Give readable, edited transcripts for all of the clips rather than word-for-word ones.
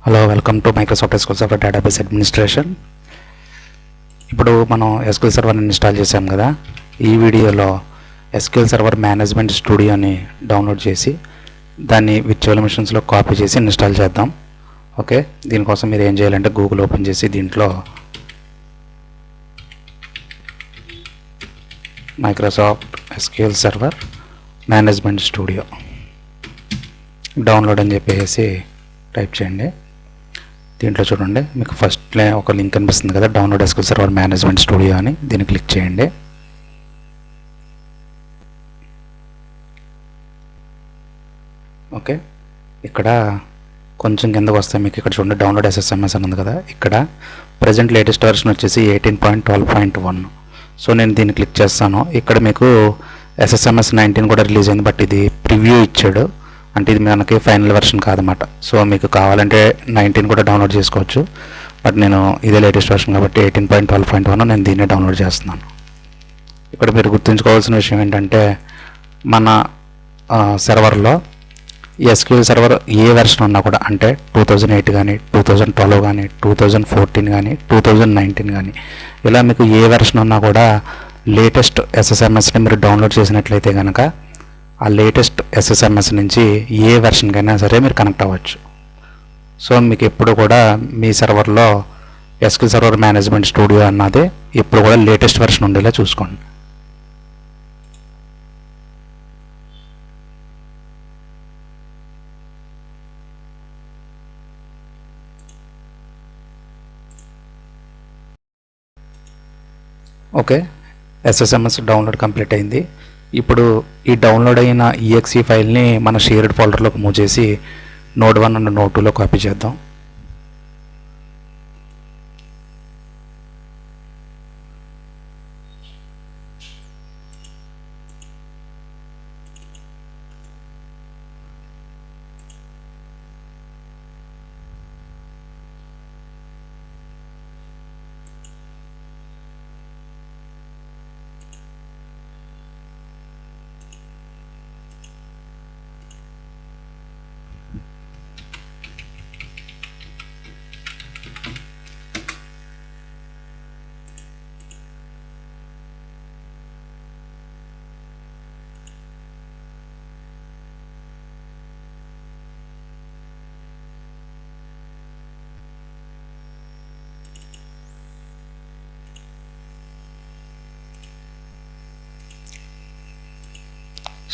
Hello, welcome to Microsoft SQL server database administration. ఇప్పుడు మనం SQL సర్వర్ని install చేసాం కదా. ఈ వీడియోలో ఎస్క్యూఎల్ సర్వర్ మేనేజ్మెంట్ స్టూడియోని డౌన్లోడ్ చేసి దాన్ని విర్చువల్ మిషన్స్లో కాపీ చేసి ఇన్స్టాల్ చేద్దాం. ఓకే, దీనికోసం మీరు ఏం చేయాలంటే గూగుల్ ఓపెన్ చేసి దీంట్లో Microsoft SQL server management studio download అని చెప్పేసి టైప్ చేయండి. దీంట్లో చూడండి, మీకు ఫస్ట్ ఒక లింక్ కనిపిస్తుంది కదా, download SQL server management studio అని. దీన్ని క్లిక్ చేయండి. ఓకే, ఇక్కడ కొంచెం కిందకు వస్తే మీకు ఇక్కడ చూడండి డౌన్లోడ్ ఎస్ఎస్ఎంఎస్ అని ఉంది కదా. ఇక్కడ ప్రజెంట్ లేటెస్ట్ వర్షన్ వచ్చేసి 18.12.1. సో నేను దీన్ని క్లిక్ చేస్తాను. ఇక్కడ మీకు ఎస్ఎస్ఎంఎస్ 19 కూడా రిలీజ్ అయింది, బట్ ఇది ప్రివ్యూ ఇచ్చాడు, అంటే ఇది మనకి ఫైనల్ వెర్షన్ కాదన్నమాట. సో మీకు కావాలంటే 19 కూడా డౌన్లోడ్ చేసుకోవచ్చు, బట్ నేను ఇదే లేటెస్ట్ వెర్షన్ కాబట్టి 18.12.1 నేను దీన్ని డౌన్లోడ్ చేస్తున్నాను. ఇక్కడ మీరు గుర్తుంచుకోవాల్సిన విషయం ఏంటంటే, మన సర్వర్లో ఎస్క్యూఎల్ సర్వర్ ఏ వెర్షన్ ఉన్నా కూడా, అంటే 2008 కానీ 2012 కానీ 2014 కానీ 2019 కానీ, ఇలా మీకు ఏ వెర్షన్ ఉన్నా కూడా లేటెస్ట్ ఎస్ఎస్ఎంఎస్ని మీరు డౌన్లోడ్ చేసినట్లయితే కనుక ఆ లేటెస్ట్ ఎస్ఎస్ఎంఎస్ నుంచి ఏ వెర్షన్కైనా సరే మీరు కనెక్ట్ అవ్వచ్చు. సో మీకు ఎప్పుడు కూడా మీ సర్వర్లో ఎస్క్యూఎల్ సర్వర్ మేనేజ్మెంట్ స్టూడియో అన్నది ఎప్పుడు కూడా లేటెస్ట్ వెర్షన్ ఉండేలా చూసుకోండి. ఓకే, ఎస్ఎస్ఎంఎస్ డౌన్లోడ్ కంప్లీట్ అయింది. ఇప్పుడు ఈ డౌన్లోడ్ అయిన ఈఎక్సీ ఫైల్ని మన షేర్డ్ ఫోల్డర్లోకి మూవ్ చేసి నోడ్ 1 అండ్ నోడ్ 2లో కాపీ చేద్దాం.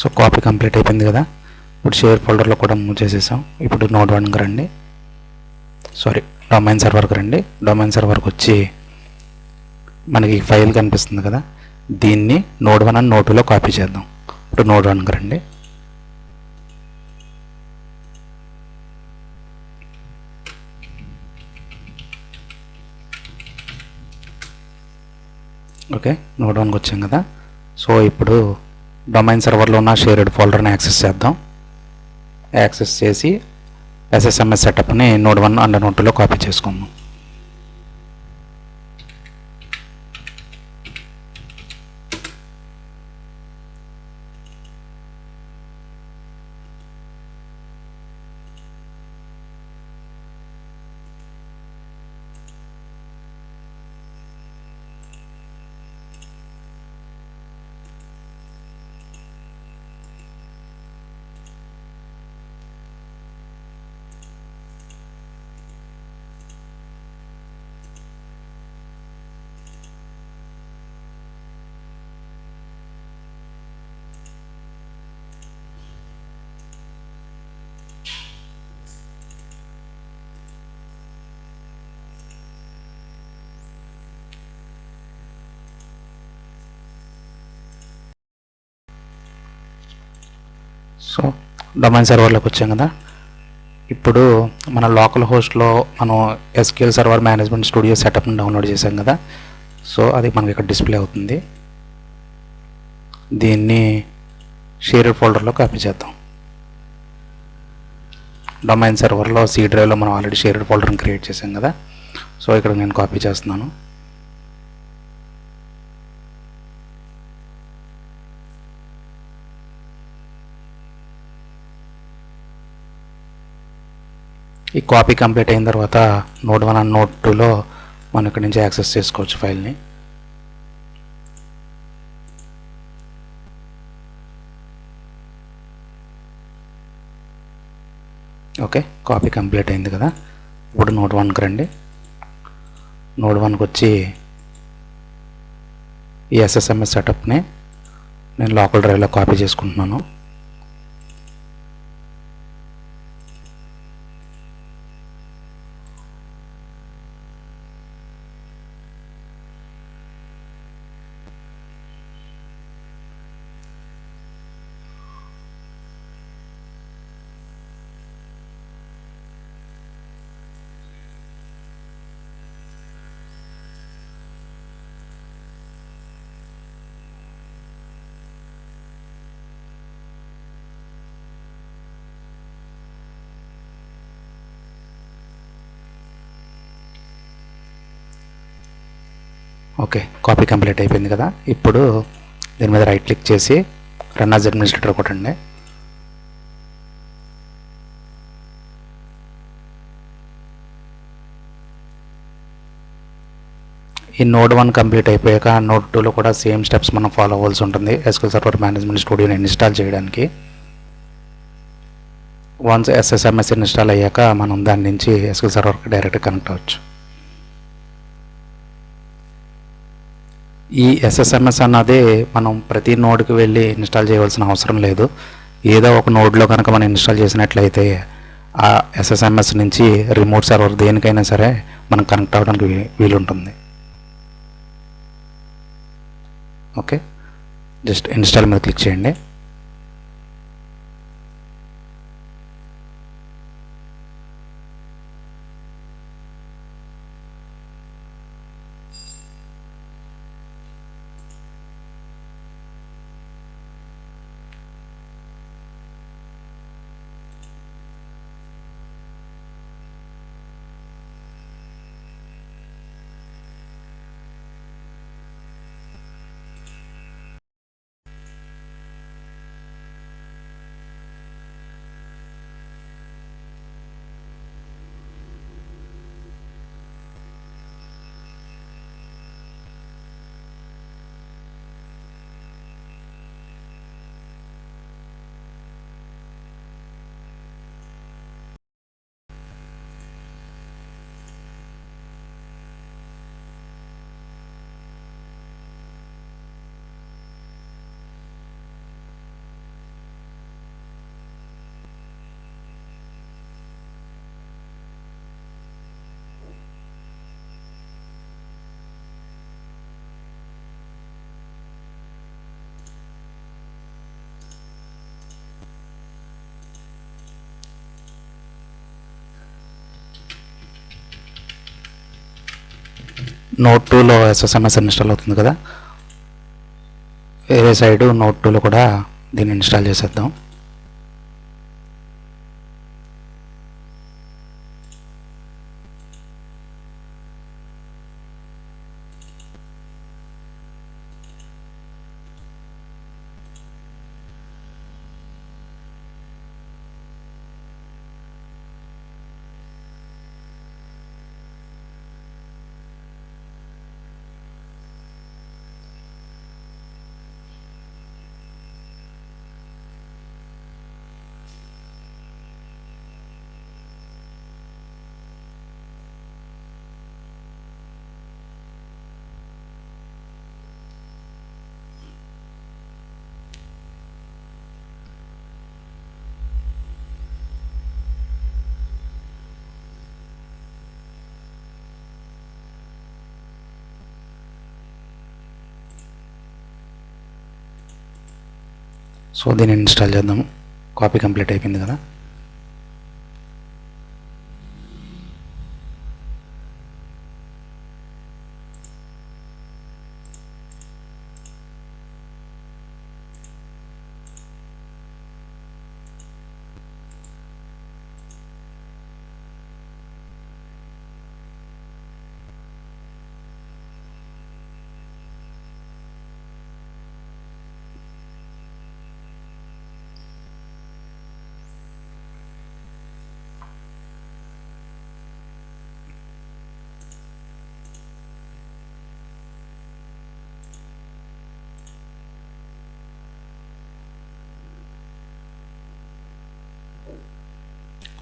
సో కాపీ కంప్లీట్ అయిపోయింది కదా. ఇప్పుడు షేర్ ఫోల్డర్లో కూడా మూవ్ చేసేసాం. ఇప్పుడు నోడ్ 1కి రండి, డొమైన్ సర్వర్కి రండి. డొమైన్ సర్వర్కి వచ్చి మనకి ఫైల్ కనిపిస్తుంది కదా, దీన్ని నోడ్ 1 అండ్ నోడ్ 2లో కాపీ చేద్దాం. ఇప్పుడు నోడ్ 1కి రండి. ఓకే, నోడ్ 1కి వచ్చాం కదా. సో ఇప్పుడు డొమైన్ సర్వర్లో ఉన్న షేర్డ్ ఫోల్డర్ని యాక్సెస్ చేద్దాం. యాక్సెస్ చేసి ఎస్ఎస్ఎంఎస్ సెటప్ని నోడ్ 1 అండ్ నోడ్ 2లో కాపీ చేసుకుందాం. సో డొమైన్ సర్వర్లోకి వచ్చాం కదా. ఇప్పుడు మన లోకల్ హోస్ట్లో మనం ఎస్క్యూఎల్ సర్వర్ మేనేజ్మెంట్ స్టూడియో సెటప్ని డౌన్లోడ్ చేసాం కదా. సో అది మనకి ఇక్కడ డిస్ప్లే అవుతుంది. దీన్ని షేర్డ్ ఫోల్డర్లో కాపీ చేద్దాం. డొమైన్ సర్వర్లో సి డ్రైవ్లో మనం ఆల్రెడీ షేర్డ్ ఫోల్డర్ని క్రియేట్ చేసాం కదా. సో ఇక్కడ నేను కాపీ చేస్తున్నాను. ఈ కాపీ కంప్లీట్ అయిన తర్వాత నోడ్ 1 అండ్ నోడ్ 2లో మనం ఇక్కడి నుంచి యాక్సెస్ చేసుకోవచ్చు ఫైల్ని. ఓకే, కాపీ కంప్లీట్ అయింది కదా. ఇప్పుడు నోడ్ 1కి రండి. నోడ్ 1కి వచ్చి ఈ ఎస్ఎస్ఎంఎస్ సెటప్ని నేను లోకల్ డ్రైవ్లో కాపీ చేసుకుంటున్నాను. ఓకే, కాపీ కంప్లీట్ అయిపోయింది కదా. ఇప్పుడు దీని మీద రైట్ క్లిక్ చేసి రన్ యాజ్ అడ్మినిస్ట్రేటర్ కొట్టండి. ఈ నోడ్ 1 కంప్లీట్ అయిపోయాక నోడ్ 2లో కూడా సేమ్ స్టెప్స్ మనం ఫాలో అవ్వాల్సి ఉంటుంది ఎస్క్యూఎల్ సర్వర్ మేనేజ్మెంట్ స్టూడియోని ఇన్స్టాల్ చేయడానికి. వన్స్ ఎస్ఎస్ఎంఎస్ ఇన్స్టాల్ అయ్యాక మనం దాని నుంచి ఎస్క్యూఎల్ సర్వర్కి డైరెక్ట్గా కనెక్ట్ అవ్వచ్చు. ఈ ఎస్ఎస్ఎంఎస్ అన్నది మనం ప్రతి నోడ్కి వెళ్ళి ఇన్స్టాల్ చేయవలసిన అవసరం లేదు. ఏదో ఒక నోడ్లో కనుక మనం ఇన్స్టాల్ చేసినట్లయితే ఆ ఎస్ఎస్ఎంఎస్ నుంచి రిమోట్ సర్వర్ దేనికైనా సరే మనం కనెక్ట్ అవ్వడానికి వీలుంటుంది. ఓకే, జస్ట్ ఇన్స్టాల్ మీద క్లిక్ చేయండి. నోడ్ 2లో ఎస్ఎస్ఎంఎస్ ఇన్స్టాల్ అవుతుంది కదా, వేరే సైడు నోడ్ 2లో కూడా దీన్ని ఇన్స్టాల్ చేసేద్దాం. సో దీన్ని ఇన్స్టాల్ చేద్దాము. కాపీ కంప్లీట్ అయిపోయింది కదా.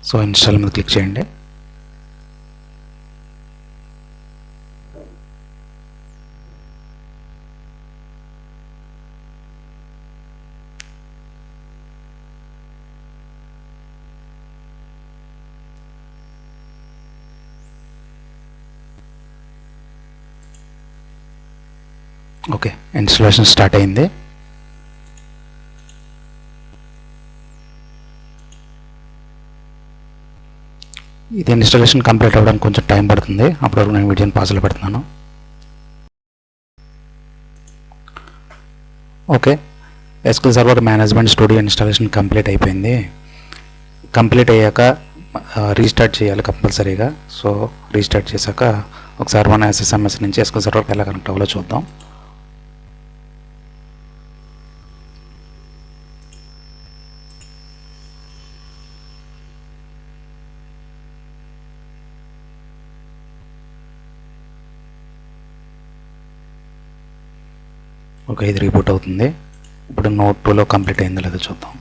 సో ఇన్స్టాల్ మీద క్లిక్ చేయండి. ఓకే, ఇన్స్టాలేషన్ స్టార్ట్ అయింది. ఇది ఇన్స్టాలేషన్ కంప్లీట్ అవ్వడానికి కొంచెం టైం పడుతుంది. అప్పటివరకు నేను వీడియోని పాజ్లో పెడుతున్నాను. Okay, SQL server management studio installation complete అయిపోయింది. కంప్లీట్ అయ్యాక రీస్టార్ట్ చేయాలి కంపల్సరీగా. సో రీస్టార్ట్ చేశాక ఒకసారి మన ఎస్ఎస్ఎంఎస్ నుంచి ఎస్క్యూఎల్ సర్వర్కి ఎలా కనెక్ట్ అవ్వాలో చూద్దాం. ఓకే, ఇది రీబూట్ అవుతుంది. ఇప్పుడు నోట్ 2లో కంప్లీట్ అయిందో లేదో చూద్దాం.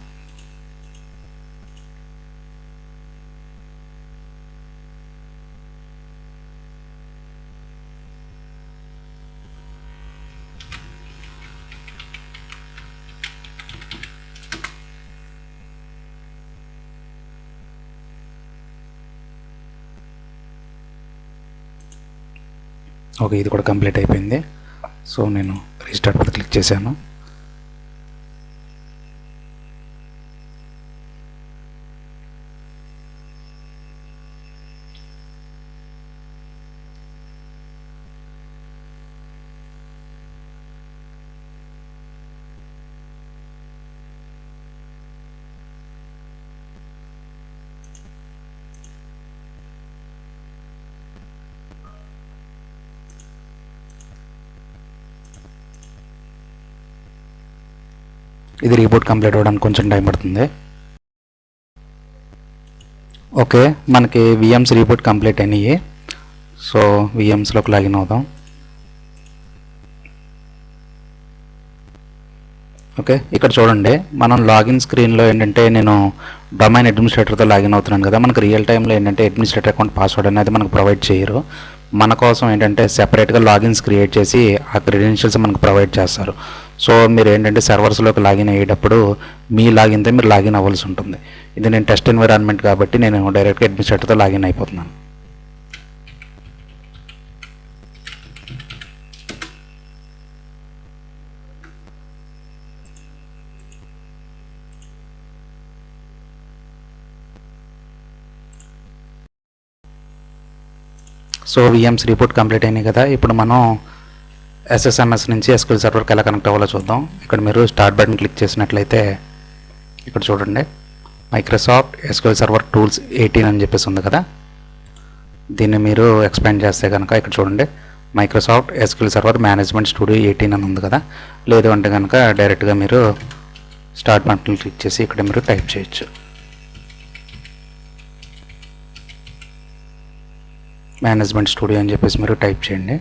ఓకే, ఇది కూడా కంప్లీట్ అయిపోయింది. సో నేను రీస్టార్ట్ మీద క్లిక్ చేశాను. ఇది రీబూట్ కంప్లీట్ అవ్వడానికి కొంచెం టైం పడుతుంది. ఓకే, మనకి విఎమ్స్ రీబూట్ కంప్లీట్ అయినాయి. సో విఎమ్స్లోకి లాగిన్ అవుదాం. ఓకే, ఇక్కడ చూడండి, మనం లాగిన్ స్క్రీన్లో ఏంటంటే నేను డొమైన్ అడ్మినిస్ట్రేటర్తో లాగిన్ అవుతున్నాను కదా. మనకు రియల్ టైంలో ఏంటంటే అడ్మినిస్ట్రేటర్ అకౌంట్ పాస్వర్డ్ అనేది మనకు ప్రొవైడ్ చేయరు. మన కోసం ఏంటంటే సెపరేట్గా లాగిన్స్ క్రియేట్ చేసి ఆ క్రెడెన్షియల్స్ మనకు ప్రొవైడ్ చేస్తారు. సో మీరు ఏంటంటే సర్వర్స్లోకి లాగిన్ అయ్యేటప్పుడు మీ లాగిన్తో మీరు లాగిన్ అవ్వాల్సి ఉంటుంది. ఇది నేను టెస్ట్ ఎన్విరాన్మెంట్ కాబట్టి నేను డైరెక్ట్గా అడ్మినిస్ట్రేటర్తో లాగిన్ అయిపోతున్నాను. సో విఎమ్స్ రిపోర్ట్ కంప్లీట్ అయినాయి కదా. ఇప్పుడు మనం ఎస్ఎస్ఎంఎస్ నుంచి ఎస్క్యూఎల్ సర్వర్కి ఎలా కనెక్ట్ అవ్వాలో చూద్దాం. ఇక్కడ మీరు స్టార్ట్ బటన్ క్లిక్ చేసినట్లయితే ఇక్కడ చూడండి, మైక్రోసాఫ్ట్ ఎస్క్యూఎల్ సర్వర్ టూల్స్ 18 అని చెప్పేసి ఉంది కదా. దీన్ని మీరు ఎక్స్పాండ్ చేస్తే కనుక ఇక్కడ చూడండి, Microsoft SQL server management studio 18 అని ఉంది కదా. లేదు అంటే కనుక డైరెక్ట్గా మీరు స్టార్ట్ బటన్ క్లిక్ చేసి ఇక్కడ మీరు టైప్ చేయొచ్చు, మేనేజ్మెంట్ స్టూడియో అని చెప్పేసి మీరు టైప్ చేయండి.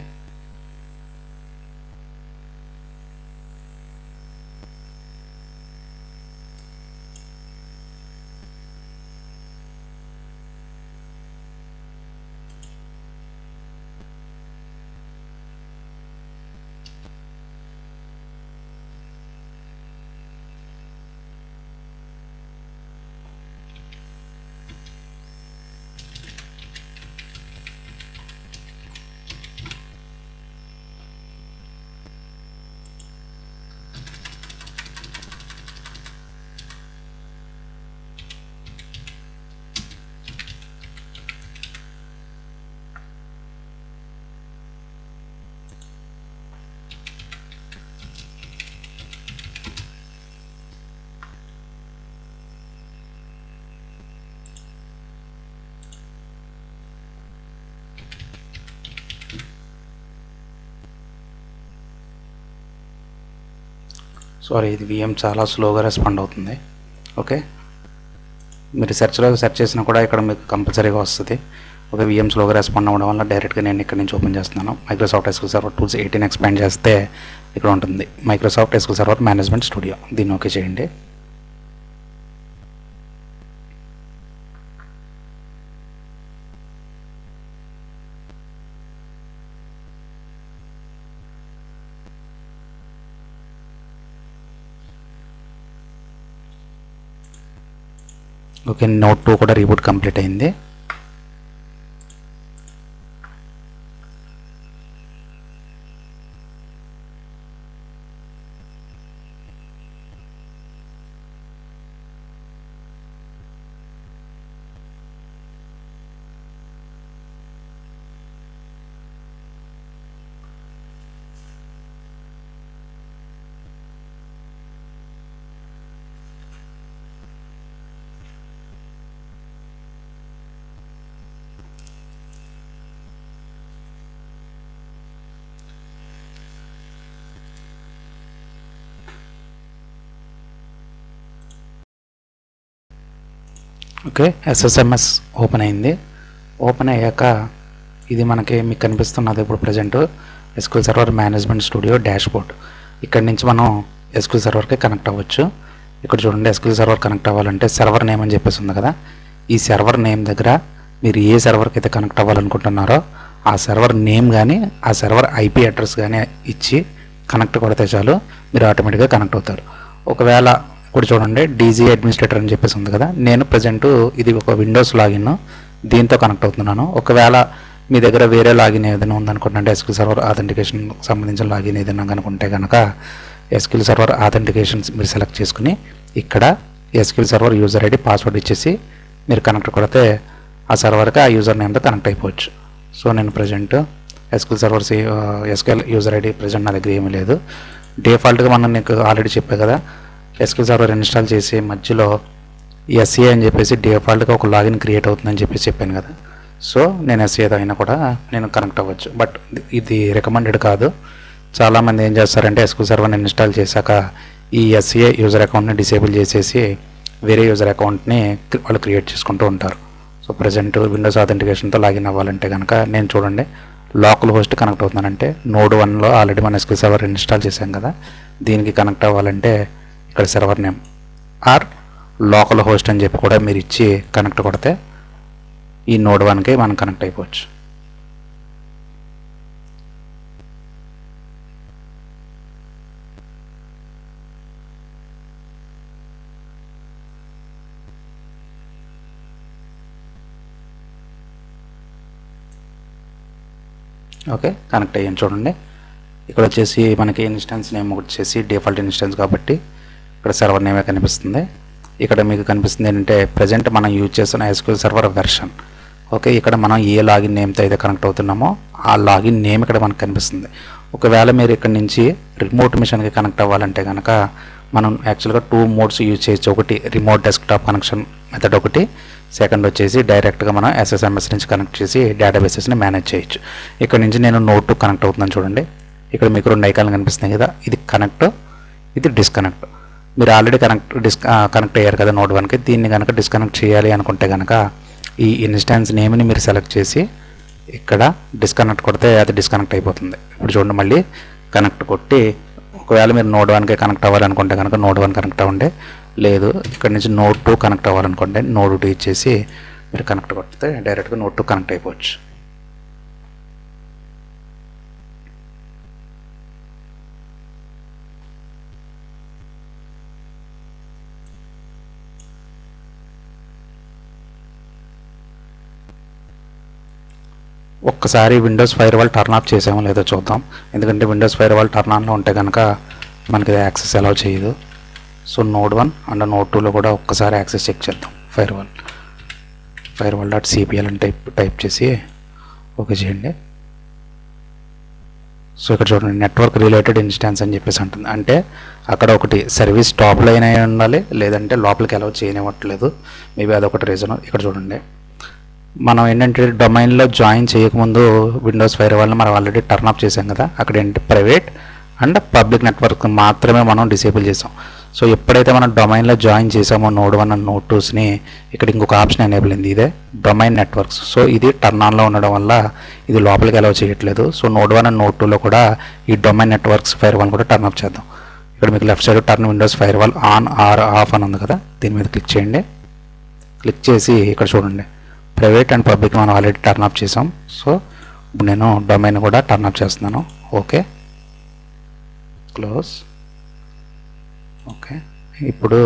సారీ, ఇది విఎం చాలా స్లోగా రెస్పాండ్ అవుతుంది. ఓకే, మీరు సెర్చ్లో సెర్చ్ చేసినా కూడా ఇక్కడ మీకు కంపల్సరీగా వస్తుంది. ఓకే, విఎం స్లోగా రెస్పాండ్ అవ్వడం వల్ల డైరెక్ట్గా నేను ఇక్కడ నుంచి ఓపెన్ చేస్తున్నాను. Microsoft SQL server tools 18 expand చేస్తే ఇక్కడ ఉంటుంది Microsoft SQL server management studio. దీన్ని ఓకే చేయండి. ఓకే, నోడ్ 2 కూడా రీబూట్ కంప్లీట్ అయింది. ఓకే, ఎస్ఎస్ఎంఎస్ ఓపెన్ అయింది. ఓపెన్ అయ్యాక ఇది మీకు కనిపిస్తున్నది ఇప్పుడు present SQL server management studio dashboard. ఇక్కడ నుంచి మనం ఎస్క్యూఎల్ సర్వర్కి కనెక్ట్ అవ్వచ్చు. ఇక్కడ చూడండి, ఎస్క్యూఎల్ సర్వర్ కనెక్ట్ అవ్వాలంటే సర్వర్ నేమ్ అని చెప్పేసి ఉంది కదా, ఈ సర్వర్ నేమ్ దగ్గర మీరు ఏ సర్వర్కి అయితే కనెక్ట్ అవ్వాలనుకుంటున్నారో ఆ సర్వర్ నేమ్ కానీ ఆ సర్వర్ ఐపీ అడ్రస్ కానీ ఇచ్చి కనెక్ట్ కొడితే చాలు, మీరు ఆటోమేటిక్గా కనెక్ట్ అవుతారు. ఒకవేళ ఇప్పుడు చూడండి, డీజీ అడ్మినిస్ట్రేటర్ అని చెప్పేసి ఉంది కదా, నేను ప్రజెంట్ ఇది ఒక విండోస్ లాగిన్ దీంతో కనెక్ట్ అవుతున్నాను. ఒకవేళ మీ దగ్గర వేరే లాగిన్ ఏదైనా ఉందనుకుంటే ఎస్క్యూఎల్ సర్వర్ ఆథెంటికేషన్ సంబంధించిన లాగిన్ ఏదైనా కనుకుంటే కనుక ఎస్క్యూఎల్ సర్వర్ ఆథెంటికేషన్స్ మీరు సెలెక్ట్ చేసుకుని ఇక్కడ SQL server user ID password ఇచ్చేసి మీరు కనెక్ట్ కొడితే ఆ సర్వర్కి ఆ యూజర్ నేమ్తో కనెక్ట్ అయిపోవచ్చు. సో నేను present SQL server SQL user ID present నా దగ్గర ఏమీ లేదు. డిఫాల్ట్గా మనం నీకు ఆల్రెడీ చెప్పే కదా, ఎస్క్యూఎల్ సర్వర్ ఇన్స్టాల్ చేసి మధ్యలో ఎస్ఏ అని చెప్పేసి డిఫాల్ట్గా ఒక లాగిన్ క్రియేట్ అవుతుందని చెప్పేసి చెప్పాను కదా, సో నేను ఎస్ఏతో అయినా కూడా నేను కనెక్ట్ అవ్వచ్చు. బట్ ఇది రికమెండెడ్ కాదు. చాలామంది ఏం చేస్తారంటే ఎస్క్యూఎల్ సర్వర్ని ఇన్స్టాల్ చేశాక ఈ ఎస్ఏ యూజర్ అకౌంట్ని డిసేబుల్ చేసేసి వేరే యూజర్ అకౌంట్ని వాళ్ళు క్రియేట్ చేసుకుంటూ ఉంటారు. సో ప్రజెంట్ విండోస్ ఆథెంటికేషన్తో లాగిన్ అవ్వాలంటే కనుక నేను చూడండి లోకల్ హోస్ట్ కనెక్ట్ అవుతున్నానంటే నోడ్ 1లో ఆల్రెడీ మన ఎస్క్యూఎల్ సర్వర్ ఇన్స్టాల్ చేశాం కదా, దీనికి కనెక్ట్ అవ్వాలంటే ఇక్కడ server name or local host అని చెప్పి కూడా మీరు ఇచ్చి కనెక్ట్ కొడితే ఈ నోడ్ 1కి మనం కనెక్ట్ అయిపోవచ్చు. ఓకే, కనెక్ట్ అయ్యాను. చూడండి ఇక్కడ వచ్చేసి మనకి ఇన్స్టెన్స్ నేమ్ వచ్చేసి డిఫాల్ట్ ఇన్స్టెన్స్ కాబట్టి ఇక్కడ సర్వర్ నేమే కనిపిస్తుంది. ఇక్కడ మీకు కనిపిస్తుంది ఏంటంటే ప్రజెంట్ మనం యూజ్ చేస్తున్న ఎస్క్యూఎల్ సర్వర్ వెర్షన్. ఓకే, ఇక్కడ మనం ఏ లాగిన్ నేమ్తో అయితే కనెక్ట్ అవుతున్నామో ఆ లాగిన్ నేమ్ ఇక్కడ మనకు కనిపిస్తుంది. ఒకవేళ మీరు ఇక్కడ నుంచి రిమోట్ మిషన్కి కనెక్ట్ అవ్వాలంటే కనుక మనం యాక్చువల్గా 2 మోడ్స్ యూజ్ చేయొచ్చు. ఒకటి రిమోట్ డెస్క్టాప్ కనెక్షన్ మెథడ్ ఒకటి, సెకండ్ వచ్చేసి డైరెక్ట్గా మనం ఎస్ఎస్ఎంఎస్ నుంచి కనెక్ట్ చేసి డేటాబేసెస్ని మేనేజ్ చేయొచ్చు. ఇక్కడ నుంచి నేను నోడ్ 2 కనెక్ట్ అవుతున్నాను. చూడండి ఇక్కడ మీకు 2 ఐకాన్లు కనిపిస్తున్నాయి కదా, ఇది కనెక్ట్, ఇది డిస్కనెక్ట్. మీరు ఆల్రెడీ కనెక్ట్ అయ్యారు కదా నోడ్ 1కి, దీన్ని కనుక డిస్కనెక్ట్ చేయాలి అనుకుంటే కనుక ఈ ఇన్స్టాన్స్ నేమ్ని మీరు సెలెక్ట్ చేసి ఇక్కడ డిస్కనెక్ట్ కొడితే అది డిస్కనెక్ట్ అయిపోతుంది. ఇప్పుడు చూడండి మళ్ళీ కనెక్ట్ కొట్టి ఒకవేళ మీరు నోడ్ 1కి కనెక్ట్ అవ్వాలనుకుంటే కనుక నోడ్ 1 కనెక్ట్ అవ్వండి, లేదు ఇక్కడ నుంచి నోడ్ 2 కనెక్ట్ అవ్వాలనుకుంటే నోడ్ 2 ఇచ్చేసి మీరు కనెక్ట్ కొడితే డైరెక్ట్గా నోడ్ 2 కనెక్ట్ అయిపోవచ్చు. ఒక్కసారి విండోస్ ఫైర్వాల్ టర్న్ ఆఫ్ చేసామో లేదో చూద్దాం. ఎందుకంటే విండోస్ ఫైర్వాల్ టర్న్ ఆన్లో ఉంటే కనుక మనకి యాక్సెస్ అలౌ చేయదు. సో నోడ్ 1 అండ్ నోడ్ 2లో కూడా ఒక్కసారి యాక్సెస్ చెక్ చేద్దాం. firewall.cpl అని టైప్ చేసి ఓకే చేయండి. సో ఇక్కడ చూడండి నెట్వర్క్ రిలేటెడ్ ఇన్స్టాన్స్ అని చెప్పేసి అంటుంది. అంటే అక్కడ ఒకటి సర్వీస్ టాప్ లైన్ అయి ఉండాలి, లేదంటే లోపలికి అలౌ చేయనివ్వట్లేదు. మేబీ అదొకటి రీజన్. ఇక్కడ చూడండి మనం ఏంటంటే డొమైన్లో జాయిన్ చేయకముందు విండోస్ ఫైర్వాల్ని మనం ఆల్రెడీ టర్న్ ఆఫ్ చేసాం కదా, అక్కడ ఏంటి ప్రైవేట్ అండ్ పబ్లిక్ నెట్వర్క్ మాత్రమే మనం డిసేబుల్ చేసాం. సో ఎప్పుడైతే మనం డొమైన్లో జాయిన్ చేసామో నోడ్ 1 అండ్ నోడ్ 2స్ని ఇక్కడ ఇంకొక ఆప్షన్ ఎనేబుల్ అయింది, ఇదే డొమైన్ నెట్వర్క్స్. సో ఇది టర్న్ ఆన్లో ఉండడం వల్ల ఇది లోపలికి అలౌ చేయట్లేదు. సో నోడ్ 1 అండ్ నోడ్ 2లో కూడా ఈ డొమైన్ నెట్వర్క్స్ ఫైర్వాల్ కూడా టర్న్ ఆఫ్ చేద్దాం. ఇక్కడ మీకు left side turn Windows firewall on or off అని ఉంది కదా, దీని మీద క్లిక్ చేయండి. క్లిక్ చేసి ఇక్కడ చూడండి ప్రైవేట్ అండ్ పబ్లిక్ మనం ఆల్రెడీ టర్న్ ఆఫ్ చేసాం. సో ఇప్పుడు నేను డొమైన్ కూడా టర్న్ ఆఫ్ చేస్తున్నాను. Okay, close. ఓకే, ఇప్పుడు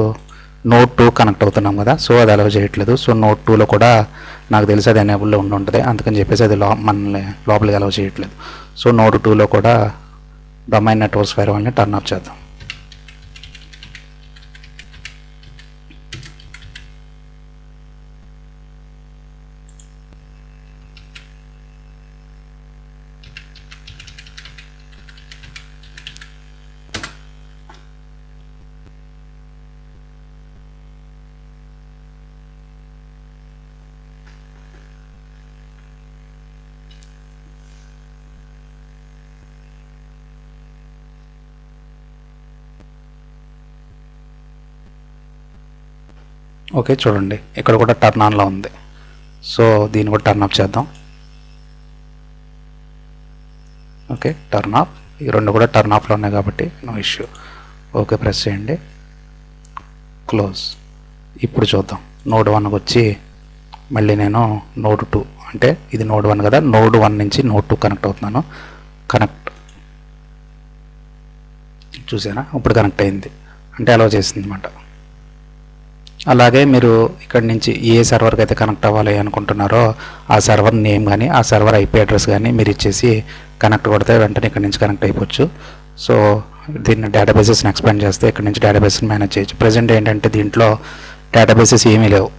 నోడ్ 2 కనెక్ట్ అవుతున్నాం కదా, సో అది అలౌ చేయట్లేదు. సో నోడ్ 2లో కూడా నాకు తెలిసి అది ఎనేబుల్లో ఉంటుంది, అందుకని చెప్పేసి అది మనల్ని లోపలికి అలౌ చేయట్లేదు. సో నోడ్ 2లో కూడా డొమైన్ నెట్వర్క్స్ ఫైర్వాల్ని టర్న్ ఆఫ్ చేద్దాం. ఓకే, చూడండి ఇక్కడ కూడా టర్న్ ఆన్లో ఉంది. సో దీన్ని కూడా టర్న్ ఆఫ్ చేద్దాం. Okay, turn off. ఈ రెండు కూడా టర్న్ ఆఫ్లో ఉన్నాయి కాబట్టి నో ఇష్యూ. ఓకే, ప్రెస్ చేయండి, క్లోజ్. ఇప్పుడు చూద్దాం నోడ్ 1కి వచ్చి మళ్ళీ నేను నోడ్ 2, అంటే ఇది నోడ్ 1 కదా, నోడ్ 1 నుంచి నోడ్ 2 కనెక్ట్ అవుతున్నాను. కనెక్ట్, చూసారా ఇప్పుడు కనెక్ట్ అయింది, అంటే అలౌ చేసింది అనమాట. అలాగే మీరు ఇక్కడ నుంచి ఏ సర్వర్కి అయితే కనెక్ట్ అవ్వాలి అనుకుంటున్నారో ఆ సర్వర్ నేమ్ కానీ ఆ సర్వర్ ఐపీ అడ్రస్ కానీ మీరు ఇచ్చేసి కనెక్ట్ కొడితే వెంటనే ఇక్కడ నుంచి కనెక్ట్ అయిపోవచ్చు. సో దీన్ని డేటాబేసెస్ని ఎక్స్పాండ్ చేస్తే ఇక్కడ నుంచి డేటాబేస్ని మేనేజ్ చేయొచ్చు. ప్రజెంట్ ఏంటంటే దీంట్లో డేటాబేసెస్ ఏమీ లేవు.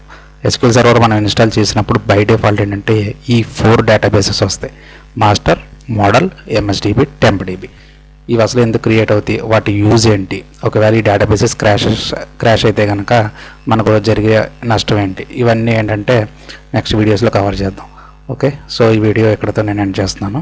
ఎస్క్యూఎల్ సర్వర్ మనం ఇన్స్టాల్ చేసినప్పుడు బై డిఫాల్ట్ ఏంటంటే ఈ 4 డేటాబేసెస్ వస్తాయి: మాస్టర్, మోడల్, ఎంఎస్డిబి, టెంప్డిబి. ఇవి అసలు ఎందుకు క్రియేట్ అవుతాయి, వాటి యూజ్ ఏంటి, ఒకవేళ ఈ డేటాబేసెస్ క్రాష్ అయితే కనుక మనకు జరిగే నష్టం ఏంటి, ఇవన్నీ ఏంటంటే నెక్స్ట్ వీడియోస్లో కవర్ చేద్దాం. ఓకే, సో ఈ వీడియో ఇక్కడితో నేను ఎండ్ చేస్తున్నాను.